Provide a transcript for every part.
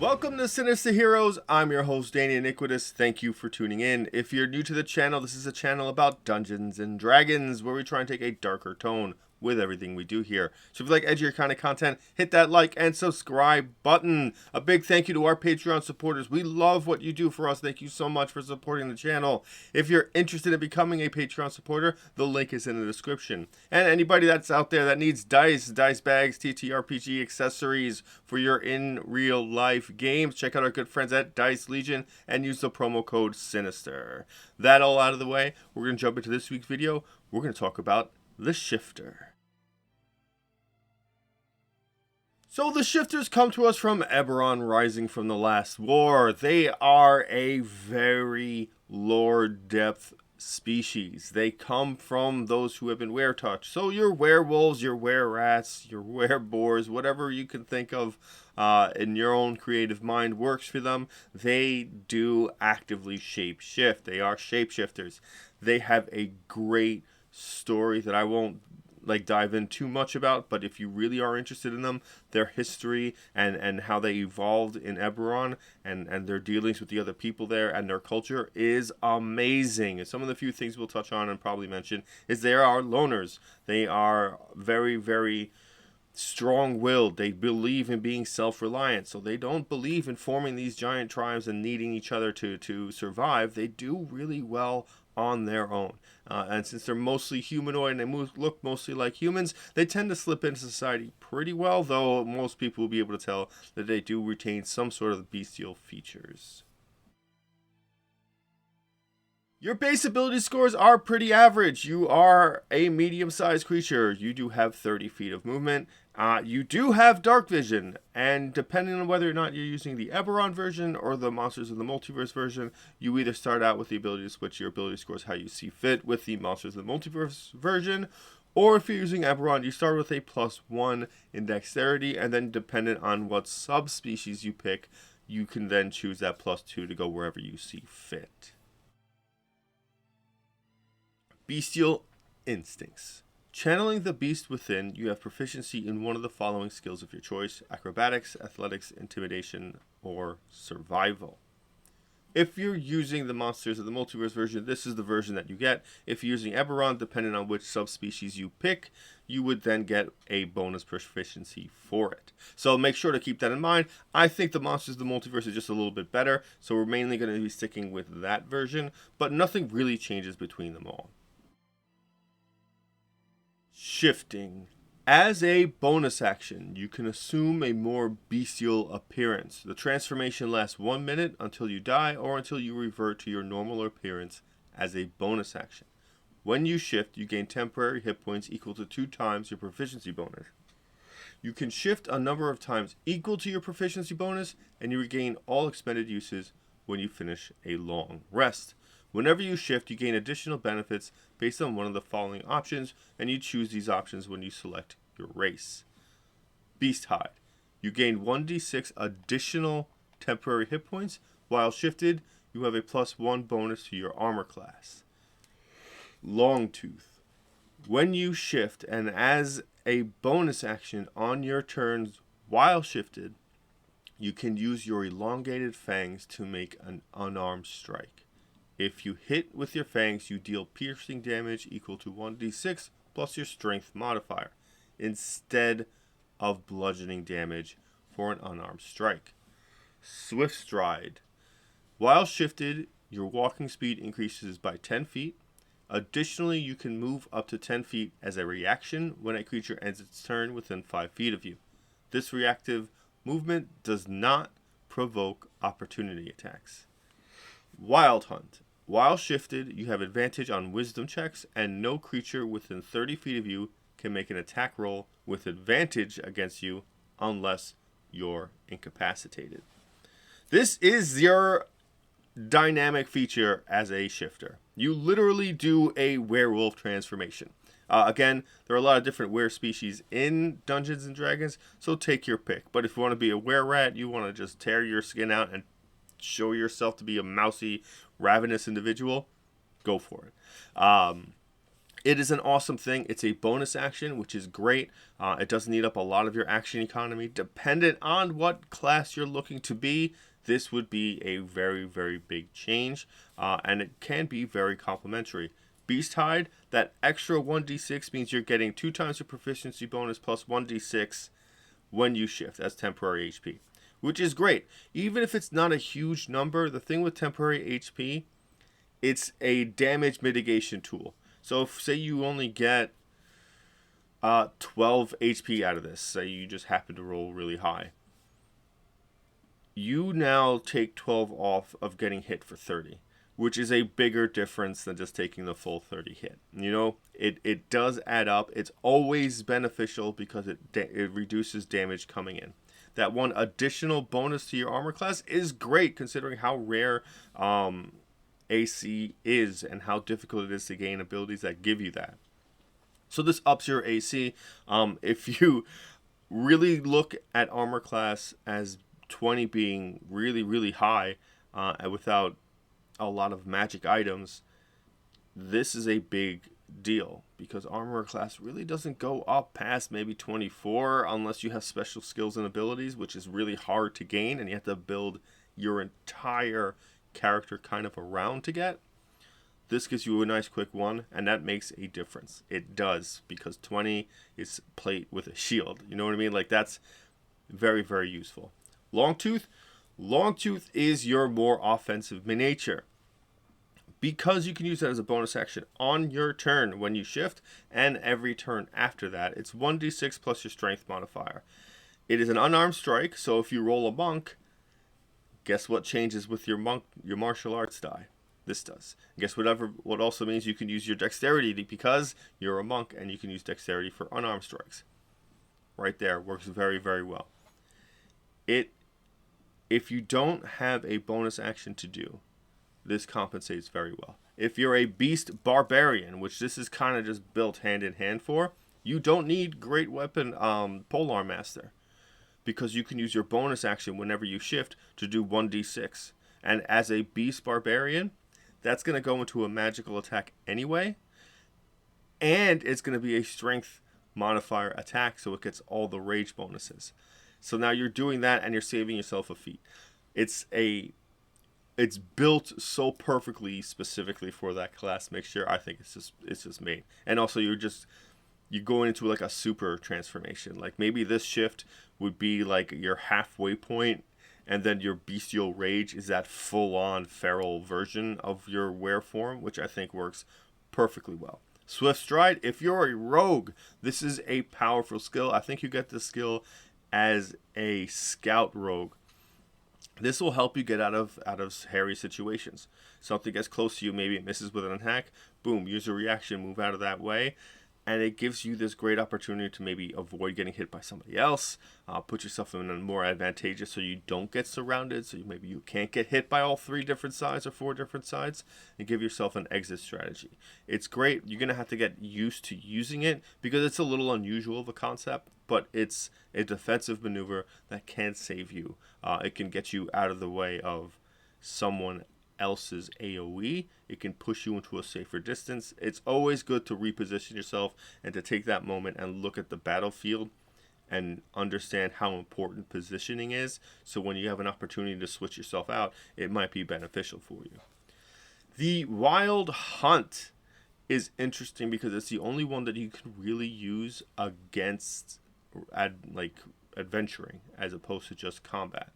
Welcome to Sinister Heroes. I'm your host, Danny Iniquitous. Thank you for tuning in. If you're new to the channel, this is a channel about Dungeons and Dragons, where we try and take a darker tone with everything we do here. So if you like edgier kind of content, hit that like and subscribe button. A big thank you to our Patreon supporters. We love what you do for us. Thank you so much for supporting the channel. If you're interested in becoming a Patreon supporter, the link is in the description. And anybody that's out there that needs dice bags, ttrpg accessories for your in real life games, check out our good friends at Dice Legion and use the promo code SINISTER. That all out of the way, we're going to jump into this week's video. We're going to talk about the Schifter. So the Shifters come to us from Eberron, rising from the last war. They are a very lore depth species. They come from those who have been were-touched. So your werewolves, your wererats, your wereboars, whatever you can think of in your own creative mind works for them. They do actively shape-shift. They are shapeshifters. They have a great story that I won't dive in too much about, but if you really are interested in them, their history and how they evolved in Eberron and their dealings with the other people there and their culture is amazing. And some of the few things we'll touch on and probably mention is they are loners. They are very, very strong-willed. They believe in being self-reliant, so they don't believe in forming these giant tribes and needing each other to survive. They do really well on their own. And since they're mostly humanoid and they look mostly like humans, they tend to slip into society pretty well, though most people will be able to tell that they do retain some sort of bestial features. Your base ability scores are pretty average. You are a medium-sized creature. You do have 30 feet of movement. You do have dark vision, and depending on whether or not you're using the Eberron version or the Monsters of the Multiverse version, you either start out with the ability to switch your ability scores how you see fit with the Monsters of the Multiverse version, or if you're using Eberron, you start with a +1 in dexterity, and then dependent on what subspecies you pick, you can then choose that +2 to go wherever you see fit. Bestial instincts. Channeling the beast within, you have proficiency in one of the following skills of your choice: acrobatics, athletics, intimidation, or survival. If you're using the Monsters of the Multiverse version, this is the version that you get. If you're using Eberron, depending on which subspecies you pick, you would then get a bonus proficiency for it. So make sure to keep that in mind. I think the Monsters of the Multiverse is just a little bit better, so we're mainly going to be sticking with that version, but nothing really changes between them all. Shifting. As a bonus action, you can assume a more bestial appearance. The transformation lasts 1 minute until you die or until you revert to your normal appearance as a bonus action. When you shift, you gain temporary hit points equal to 2 times your proficiency bonus. You can shift a number of times equal to your proficiency bonus, and you regain all expended uses when you finish a long rest. Whenever you shift, you gain additional benefits based on one of the following options, and you choose these options when you select your race. Beast Hide. You gain 1d6 additional temporary hit points. While shifted, you have a +1 bonus to your armor class. Longtooth. When you shift, and as a bonus action on your turns while shifted, you can use your elongated fangs to make an unarmed strike. If you hit with your fangs, you deal piercing damage equal to 1d6 plus your strength modifier, instead of bludgeoning damage for an unarmed strike. Swift Stride. While shifted, your walking speed increases by 10 feet. Additionally, you can move up to 10 feet as a reaction when a creature ends its turn within 5 feet of you. This reactive movement does not provoke opportunity attacks. Wild Hunt. While shifted, you have advantage on wisdom checks, and no creature within 30 feet of you can make an attack roll with advantage against you unless you're incapacitated. This is your dynamic feature as a shifter. You literally do a werewolf transformation. Again, there are a lot of different were species in Dungeons and Dragons, so take your pick. But if you want to be a wererat, you want to just tear your skin out and show yourself to be a mousy, ravenous individual, go for it. It is an awesome thing. It's a bonus action, which is great. It doesn't eat up a lot of your action economy. Dependent on what class you're looking to be, this would be a very, very big change. And it can be very complementary. Beast Hide, that extra 1d6 means you're getting 2 times your proficiency bonus plus 1d6 when you shift as temporary HP, which is great. Even if it's not a huge number, the thing with temporary HP, it's a damage mitigation tool. So if, say you only get 12 HP out of this, say you just happen to roll really high, you now take 12 off of getting hit for 30, which is a bigger difference than just taking the full 30 hit. You know, it does add up. It's always beneficial because it reduces damage coming in. That one additional bonus to your armor class is great considering how rare AC is and how difficult it is to gain abilities that give you that. So this ups your AC. If you really look at armor class as 20 being really, really high without a lot of magic items, this is a big deal because armor class really doesn't go up past maybe 24 unless you have special skills and abilities, which is really hard to gain, and you have to build your entire character kind of around to get. This gives you a nice quick one, and that makes a difference. It does, because 20 is plate with a shield. You know what I mean? Like, that's very, very useful. Longtooth is your more offensive nature, because you can use that as a bonus action on your turn when you shift, and every turn after that. It's 1d6 plus your strength modifier. It is an unarmed strike, so if you roll a monk, guess what changes with your martial arts die? This does. And guess what also means you can use your dexterity because you're a monk and you can use dexterity for unarmed strikes. Right there, works very, very well. If you don't have a bonus action to do, this compensates very well. If you're a beast barbarian, which this is kind of just built hand in hand for, you don't need great weapon polearm master, because you can use your bonus action whenever you shift to do 1d6. And as a beast barbarian, that's going to go into a magical attack anyway, and it's going to be a strength modifier attack, so it gets all the rage bonuses. So now you're doing that and you're saving yourself a feat. It's built so perfectly specifically for that class mixture. I think it's just made. And also you're going into like a super transformation. Like maybe this shift would be like your halfway point, and then your bestial rage is that full-on feral version of your were form, which I think works perfectly well. Swift Stride, if you're a rogue, this is a powerful skill. I think you get this skill as a scout rogue. This will help you get out of hairy situations. Something gets close to you, maybe it misses with an attack, boom, use a reaction, move out of that way, and it gives you this great opportunity to maybe avoid getting hit by somebody else, put yourself in a more advantageous so you don't get surrounded, so maybe you can't get hit by all 3 different sides or 4 different sides, and give yourself an exit strategy. It's great. You're going to have to get used to using it because it's a little unusual of a concept, but it's a defensive maneuver that can save you. It can get you out of the way of someone else's AoE. It can push you into a safer distance. It's always good to reposition yourself and to take that moment and look at the battlefield and understand how important positioning is. So when you have an opportunity to switch yourself out, it might be beneficial for you. The Wild Hunt is interesting because it's the only one that you can really use against adventuring as opposed to just combat,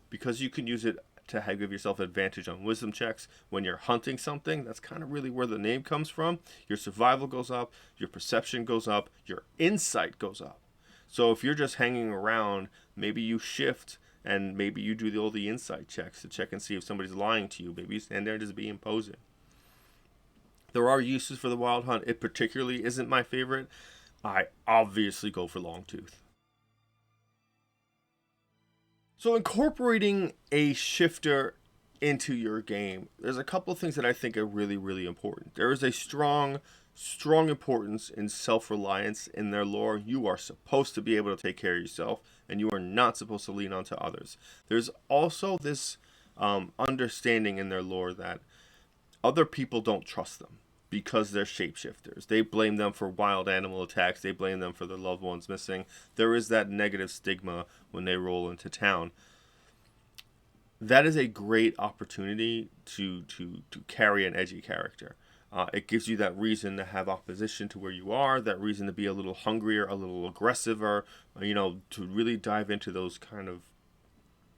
because you can use it to give yourself advantage on wisdom checks when you're hunting something. That's kind of really where the name comes from. Your survival goes up, your perception goes up, your insight goes up. So if you're just hanging around, maybe you shift and maybe you do all the insight checks to check and see if somebody's lying to you. Maybe you stand there and just be imposing. There are uses for the Wild Hunt. It particularly isn't my favorite. I obviously go for Longtooth. So incorporating a shifter into your game, there's a couple of things that I think are really, really important. There is a strong importance in self-reliance in their lore. You are supposed to be able to take care of yourself, and you are not supposed to lean onto others. There's also this understanding in their lore that other people don't trust them, because they're shapeshifters. They blame them for wild animal attacks. They blame them for their loved ones missing. There is that negative stigma when they roll into town. That is a great opportunity to carry an edgy character. It gives you that reason to have opposition to where you are, that reason to be a little hungrier, a little aggressive, or, to really dive into those kind of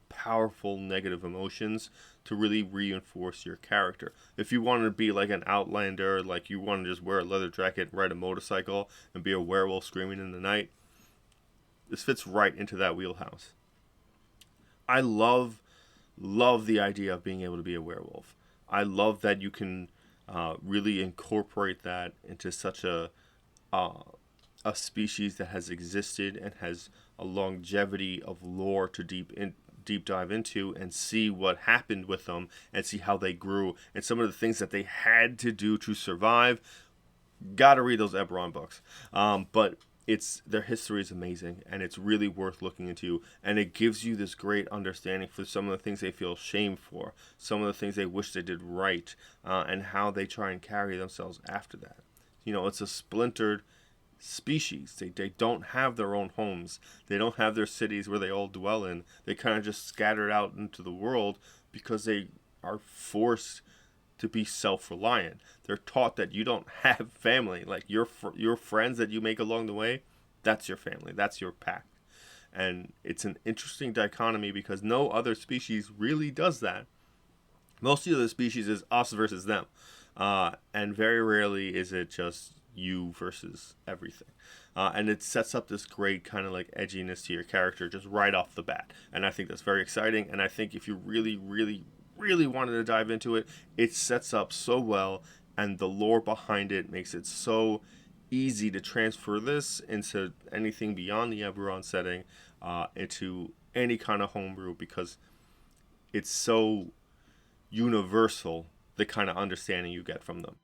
powerful negative emotions to really reinforce your character. If you want to be like an outlander, like you want to just wear a leather jacket, ride a motorcycle, and be a werewolf screaming in the night, this fits right into that wheelhouse. I love the idea of being able to be a werewolf. I love that you can really incorporate that into such a species that has existed and has a longevity of lore to deep dive into and see what happened with them and see how they grew and some of the things that they had to do to survive. Gotta read those Eberron books. But their history is amazing and it's really worth looking into, and it gives you this great understanding for some of the things they feel shame for, some of the things they wish they did right, and how they try and carry themselves after that. It's a splintered species. They don't have their own homes. They don't have their cities where they all dwell in. They kind of just scattered out into the world because they are forced to be self-reliant. They're taught that you don't have family. Like your friends that you make along the way, that's your family. That's your pack. And it's an interesting dichotomy because no other species really does that. Most of the species is us versus them. And very rarely is it just you versus everything. And it sets up this great kind of like edginess to your character just right off the bat. And I think that's very exciting. And I think if you really, really, really wanted to dive into it, it sets up so well, and the lore behind it makes it so easy to transfer this into anything beyond the Eberron setting, into any kind of homebrew, because it's so universal, the kind of understanding you get from them.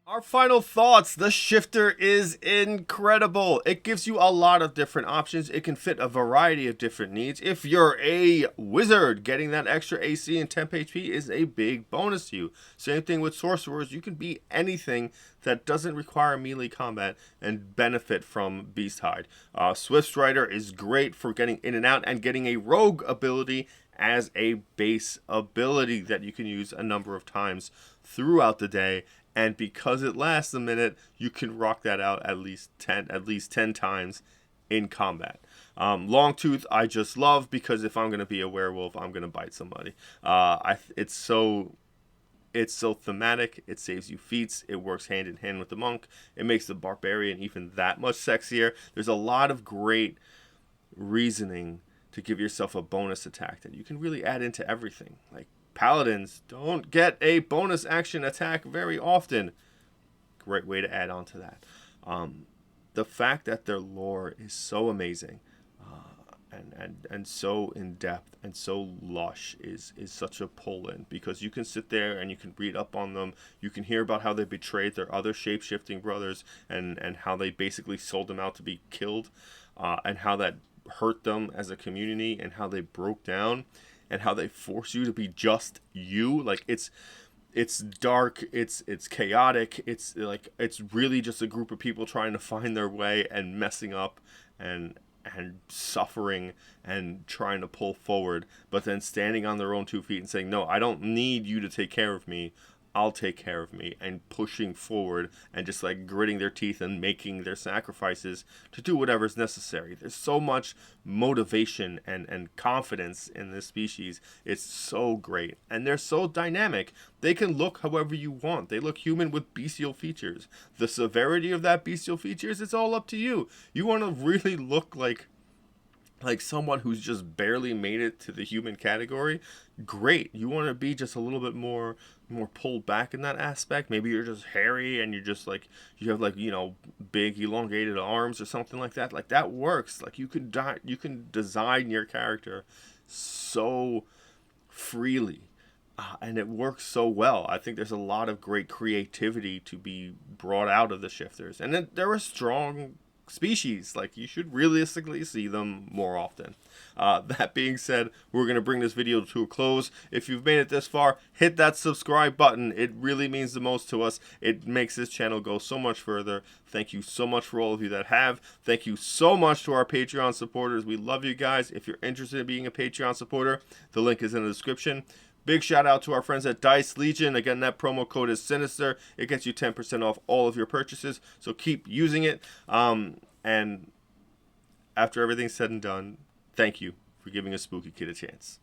Our final thoughts. The Schifter is incredible. It gives you a lot of different options. It can fit a variety of different needs. If you're a wizard, getting that extra AC and temp HP is a big bonus to you. Same thing with sorcerers. You can be anything that doesn't require melee combat and benefit from Beast Hide. Swift Strider is great for getting in and out and getting a rogue ability as a base ability that you can use a number of times throughout the day. And because it lasts a minute, you can rock that out at least 10 times in combat. Longtooth I just love because if I'm going to be a werewolf, I'm going to bite somebody. It's so thematic. It saves you feats. It works hand in hand with the monk. It makes the barbarian even that much sexier. There's a lot of great reasoning to give yourself a bonus attack that you can really add into everything. Like, Paladins don't get a bonus action attack very often. Great way to add on to that. The fact that their lore is so amazing, and so in depth and so lush is such a pull in, because you can sit there and you can read up on them. You can hear about how they betrayed their other shape-shifting brothers and how they basically sold them out to be killed, and how that hurt them as a community and how they broke down. And how they force you to be just you. Like, it's dark, it's chaotic, it's really just a group of people trying to find their way and messing up and suffering and trying to pull forward, but then standing on their own 2 feet and saying, no, I don't need you to take care of me. I'll take care of me, and pushing forward and just like gritting their teeth and making their sacrifices to do whatever's necessary. There's so much motivation and confidence in this species. It's so great. And they're so dynamic. They can look however you want. They look human with bestial features. The severity of that bestial features, it's all up to you. You want to really look like someone who's just barely made it to the human category, great. You want to be just a little bit more pulled back in that aspect. Maybe you're just hairy and you're just like, you have like, big elongated arms or something like that. Like, that works. Like, you can design your character so freely, and it works so well. I think there's a lot of great creativity to be brought out of the Shifters, and they're a strong species. Like, you should realistically see them more often. That being said, we're going to bring this video to a close. If you've made it this far, hit that subscribe button. It really means the most to us. It makes this channel go so much further. Thank you so much for all of you that have. Thank you so much to our Patreon supporters. We love you guys. If you're interested in being a Patreon supporter, the link is in the description. Big shout out to our friends at Dice Legion. Again, that promo code is Sinister. It gets you 10% off all of your purchases, so keep using it. And after everything's said and done, thank you for giving a spooky kid a chance.